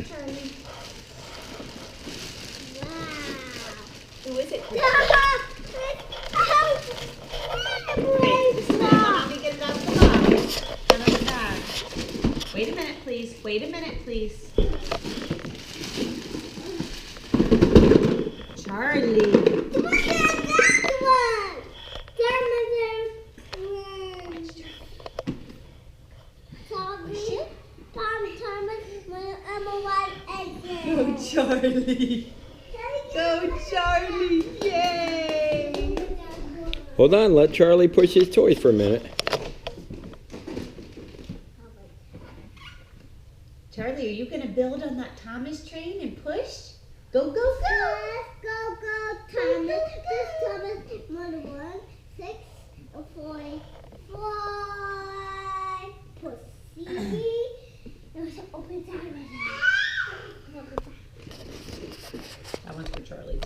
Charlie. Wow. Who is it? Wait, Let me get it out of the box. Out of the bag. Wait a minute, please. Wait a minute, please. Charlie. Go, Charlie. Go, Charlie. Yay. Hold on, let Charlie push his toys for a minute. Charlie, are you going to build on that Thomas train and push? Go, go, go. Go, Thomas. This Thomas, 1, 6, 4, 5. Pussy. There's an open side. That one's for Charlie.